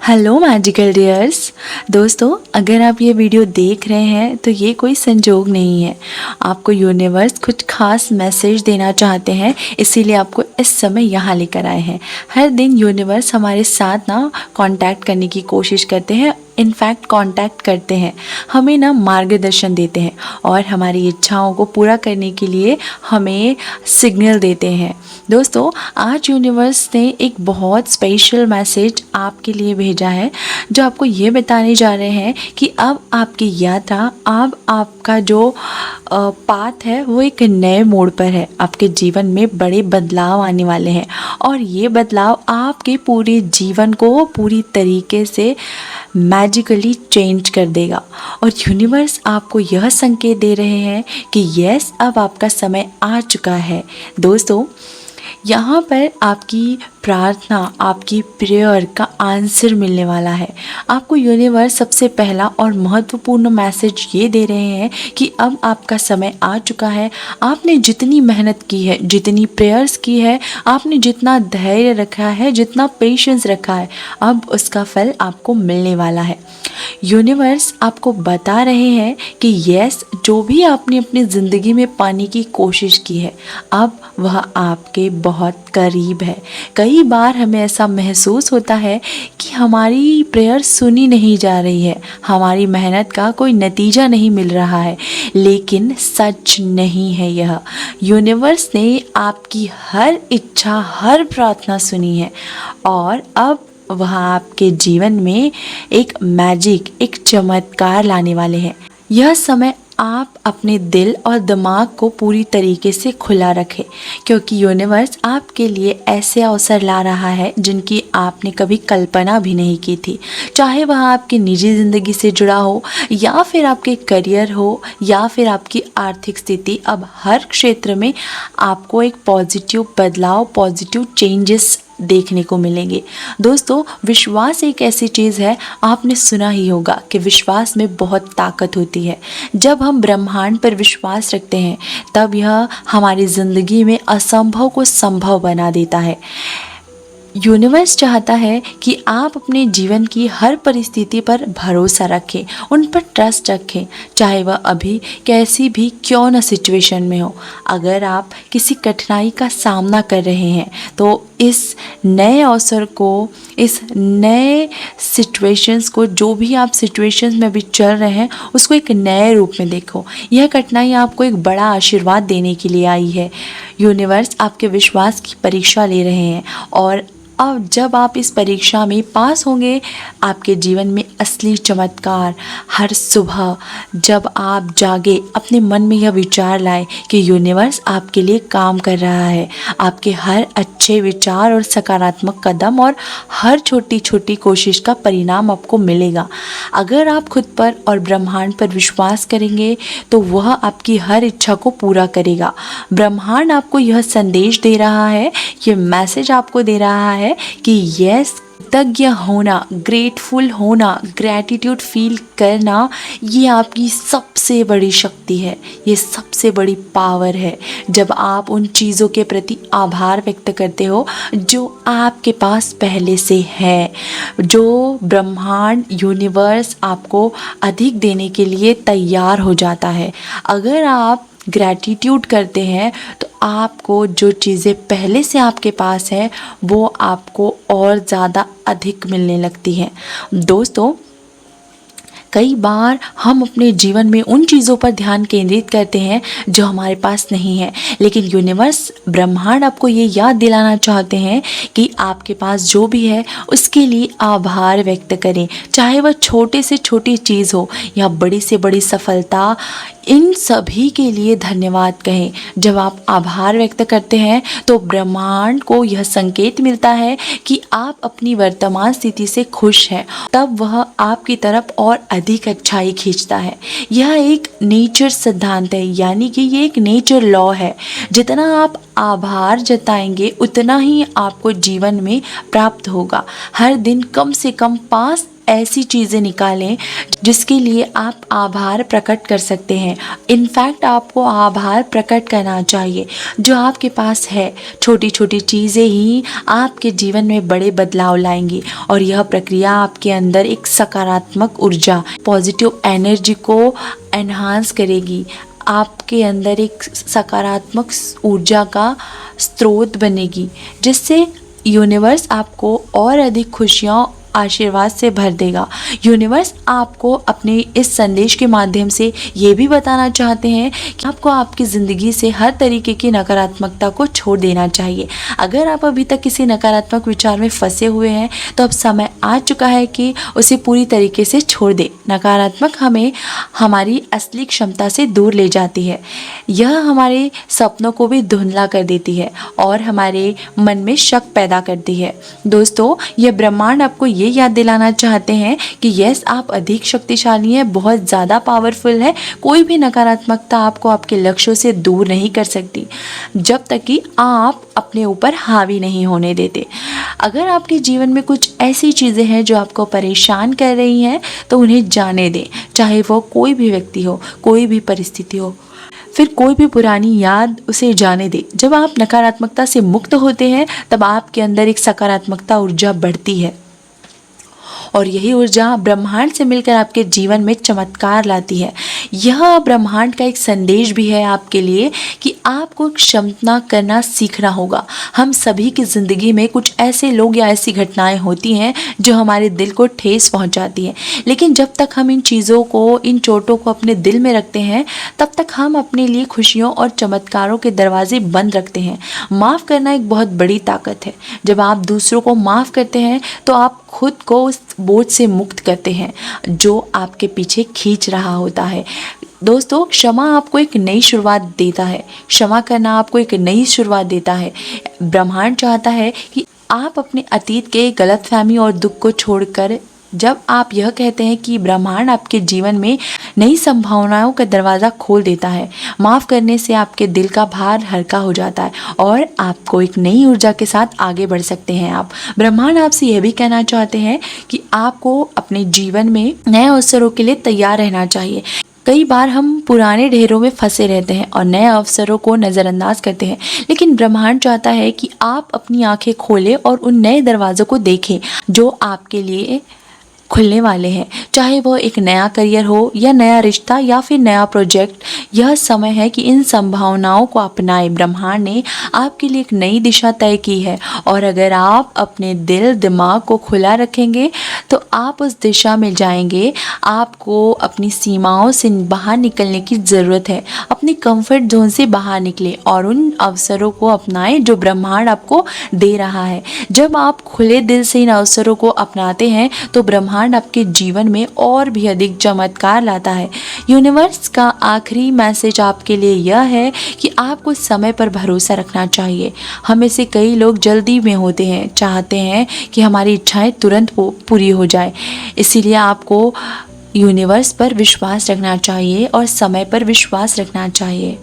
Hello magical dears. दोस्तों, अगर आप ये वीडियो देख रहे हैं तो ये कोई संजोग नहीं है। आपको यूनिवर्स कुछ खास मैसेज देना चाहते हैं, इसीलिए आपको इस समय यहाँ लेकर आए हैं। हर दिन यूनिवर्स हमारे साथ ना कांटेक्ट करने की कोशिश करते हैं, इनफैक्ट कांटेक्ट करते हैं, हमें ना मार्गदर्शन देते हैं और हमारी इच्छाओं को पूरा करने के लिए हमें सिग्नल देते हैं। दोस्तों, आज यूनिवर्स ने एक बहुत स्पेशल मैसेज आपके लिए भेजा है, जो आपको ये बताने जा रहे हैं कि अब आपकी यात्रा, अब आपका जो पाथ है वो एक नए मोड़ पर है। आपके जीवन में बड़े बदलाव आने वाले हैं और ये बदलाव आपके पूरे जीवन को पूरी तरीके से मैजिकली चेंज कर देगा। और यूनिवर्स आपको यह संकेत दे रहे हैं कि यस, अब आपका समय आ चुका है। दोस्तों, यहाँ पर आपकी प्रार्थना, आपकी प्रेयर का आंसर मिलने वाला है। आपको यूनिवर्स सबसे पहला और महत्वपूर्ण मैसेज ये दे रहे हैं कि अब आपका समय आ चुका है। आपने जितनी मेहनत की है, जितनी प्रेयर्स की है, आपने जितना धैर्य रखा है, जितना पेशेंस रखा है, अब उसका फल आपको मिलने वाला है। यूनिवर्स आपको बता रहे हैं कि यस, जो भी आपने अपनी ज़िंदगी में पाने की कोशिश की है, अब वह आपके बहुत करीब है। कई बार हमें ऐसा महसूस होता है कि हमारी प्रेयर सुनी नहीं जा रही है, हमारी मेहनत का कोई नतीजा नहीं मिल रहा है, लेकिन सच नहीं है यह। यूनिवर्स ने आपकी हर इच्छा, हर प्रार्थना सुनी है और अब वह आपके जीवन में एक मैजिक, एक चमत्कार लाने वाले हैं। यह समय आप अपने दिल और दिमाग को पूरी तरीके से खुला रखें, क्योंकि यूनिवर्स आपके लिए ऐसे अवसर ला रहा है जिनकी आपने कभी कल्पना भी नहीं की थी। चाहे वह आपकी निजी ज़िंदगी से जुड़ा हो, या फिर आपके करियर हो, या फिर आपकी आर्थिक स्थिति, अब हर क्षेत्र में आपको एक पॉजिटिव बदलाव, पॉजिटिव चेंजेस देखने को मिलेंगे। दोस्तों, विश्वास एक ऐसी चीज़ है, आपने सुना ही होगा कि विश्वास में बहुत ताकत होती है। जब हम ब्रह्मांड पर विश्वास रखते हैं, तब यह हमारी ज़िंदगी में असंभव को संभव बना देता है। यूनिवर्स चाहता है कि आप अपने जीवन की हर परिस्थिति पर भरोसा रखें, उन पर ट्रस्ट रखें, चाहे वह अभी कैसी भी क्यों न सिचुएशन में हो। अगर आप किसी कठिनाई का सामना कर रहे हैं, तो इस नए अवसर को, इस नए सिचुएशंस को, जो भी आप सिचुएशंस में अभी चल रहे हैं, उसको एक नए रूप में देखो। यह कठिनाई आपको एक बड़ा आशीर्वाद देने के लिए आई है। यूनिवर्स आपके विश्वास की परीक्षा ले रहे हैं और अब जब आप इस परीक्षा में पास होंगे, आपके जीवन में असली चमत्कार हर सुबह जब आप जागे, अपने मन में यह विचार लाए कि यूनिवर्स आपके लिए काम कर रहा है। आपके हर अच्छे विचार और सकारात्मक कदम और हर छोटी छोटी कोशिश का परिणाम आपको मिलेगा। अगर आप खुद पर और ब्रह्मांड पर विश्वास करेंगे, तो वह आपकी हर इच्छा को पूरा करेगा। ब्रह्मांड आपको यह संदेश दे रहा है, ये मैसेज आपको दे रहा है कि यस, कृतज्ञ होना, ग्रेटफुल होना, ग्रैटिट्यूड फील करना, ये आपकी सबसे बड़ी शक्ति है, ये सबसे बड़ी पावर है। जब आप उन चीज़ों के प्रति आभार व्यक्त करते हो जो आपके पास पहले से है, जो ब्रह्मांड, यूनिवर्स आपको अधिक देने के लिए तैयार हो जाता है। अगर आप ग्रैटिट्यूड करते हैं, तो आपको जो चीज़ें पहले से आपके पास हैं, वो आपको और ज़्यादा अधिक मिलने लगती हैं। दोस्तों, कई बार हम अपने जीवन में उन चीज़ों पर ध्यान केंद्रित करते हैं जो हमारे पास नहीं है, लेकिन यूनिवर्स, ब्रह्मांड आपको ये याद दिलाना चाहते हैं कि आपके पास जो भी है उसके लिए आभार व्यक्त करें। चाहे वह छोटे से छोटी चीज़ हो या बड़ी से बड़ी सफलता, इन सभी के लिए धन्यवाद कहें। जब आप आभार व्यक्त करते हैं, तो ब्रह्मांड को यह संकेत मिलता है कि आप अपनी वर्तमान स्थिति से खुश हैं, तब वह आपकी तरफ और अधिक अच्छाई खींचता है। यह एक नेचर सिद्धांत है, यानी कि ये एक नेचर लॉ है। जितना आप आभार जताएंगे, उतना ही आपको जीवन में प्राप्त होगा। हर दिन कम से कम 5 ऐसी चीज़ें निकालें जिसके लिए आप आभार प्रकट कर सकते हैं। इनफैक्ट आपको आभार प्रकट करना चाहिए। जो आपके पास है, छोटी छोटी चीज़ें ही आपके जीवन में बड़े बदलाव लाएंगी और यह प्रक्रिया आपके अंदर एक सकारात्मक ऊर्जा, पॉजिटिव एनर्जी को एनहांस करेगी। आपके अंदर एक सकारात्मक ऊर्जा का स्रोत बनेगी, जिससे यूनिवर्स आपको और अधिक खुशियाँ आशीर्वाद से भर देगा। यूनिवर्स आपको अपने इस संदेश के माध्यम से ये भी बताना चाहते हैं कि आपको आपकी ज़िंदगी से हर तरीके की नकारात्मकता को छोड़ देना चाहिए। अगर आप अभी तक किसी नकारात्मक विचार में फंसे हुए हैं तो अब समय आ चुका है कि उसे पूरी तरीके से छोड़ दें। नकारात्मक हमें हमारी असली क्षमता से दूर ले जाती है। यह हमारे सपनों को भी धुंधला कर देती है और हमारे मन में शक पैदा करती है। दोस्तों, यह ब्रह्मांड आपको ये याद दिलाना चाहते हैं कि यस, आप अधिक शक्तिशाली हैं, बहुत ज़्यादा पावरफुल है। कोई भी नकारात्मकता आपको आपके लक्ष्यों से दूर नहीं कर सकती जब तक कि आप अपने ऊपर हावी नहीं होने देते। अगर आपके जीवन में कुछ ऐसी चीज़ें हैं जो आपको परेशान कर रही हैं तो उन्हें जाने दें, चाहे वो कोई भी व्यक्ति हो, कोई भी परिस्थिति हो, फिर कोई भी पुरानी याद, उसे जाने दे। जब आप नकारात्मकता से मुक्त होते हैं तब आपके अंदर एक सकारात्मकता ऊर्जा बढ़ती है और यही ऊर्जा ब्रह्मांड से मिलकर आपके जीवन में चमत्कार लाती है। यह ब्रह्मांड का एक संदेश भी है आपके लिए कि आपको क्षमा करना सीखना होगा। हम सभी की ज़िंदगी में कुछ ऐसे लोग या ऐसी घटनाएं होती हैं जो हमारे दिल को ठेस पहुंचाती हैं, लेकिन जब तक हम इन चीज़ों को, इन चोटों को अपने दिल में रखते हैं तब तक हम अपने लिए खुशियों और चमत्कारों के दरवाजे बंद रखते हैं। माफ़ करना एक बहुत बड़ी ताकत है। जब आप दूसरों को माफ़ करते हैं तो आप खुद को उस बोझ से मुक्त करते हैं जो आपके पीछे खींच रहा होता है। दोस्तों, क्षमा आपको एक नई शुरुआत देता है। क्षमा करना आपको एक नई शुरुआत देता है। ब्रह्मांड चाहता है कि आप अपने अतीत के गलतफहमी और दुख को छोड़कर, जब आप यह कहते हैं कि ब्रह्मांड आपके जीवन में नई संभावनाओं का दरवाज़ा खोल देता है। माफ़ करने से आपके दिल का भार हल्का हो जाता है और आपको एक नई ऊर्जा के साथ आगे बढ़ सकते हैं आप। ब्रह्मांड आपसे यह भी कहना चाहते हैं कि आपको अपने जीवन में नए अवसरों के लिए तैयार रहना चाहिए। कई बार हम पुराने ढेरों में फंसे रहते हैं और नए अवसरों को नज़रअंदाज करते हैं, लेकिन ब्रह्मांड चाहता है कि आप अपनी आंखें खोलें और उन नए दरवाज़ों को देखें जो आपके लिए खुलने वाले हैं। चाहे वो एक नया करियर हो या नया रिश्ता या फिर नया प्रोजेक्ट, यह समय है कि इन संभावनाओं को अपनाएं। ब्रह्मांड ने आपके लिए एक नई दिशा तय की है और अगर आप अपने दिल दिमाग को खुला रखेंगे तो आप उस दिशा में जाएंगे। आपको अपनी सीमाओं से बाहर निकलने की ज़रूरत है। अपनी कंफर्ट जोन से बाहर निकलें और उन अवसरों को अपनाएं जो ब्रह्मांड आपको दे रहा है। जब आप खुले दिल से इन अवसरों को अपनाते हैं तो ब्रह्मांड आपके जीवन में और भी अधिक चमत्कार लाता है। यूनिवर्स का आखिरी मैसेज आपके लिए यह है कि आपको समय पर भरोसा रखना चाहिए। हमें से कई लोग जल्दी में होते हैं, चाहते हैं कि हमारी इच्छाएं तुरंत पूरी हो जाए। इसीलिए आपको यूनिवर्स पर विश्वास रखना चाहिए और समय पर विश्वास रखना चाहिए।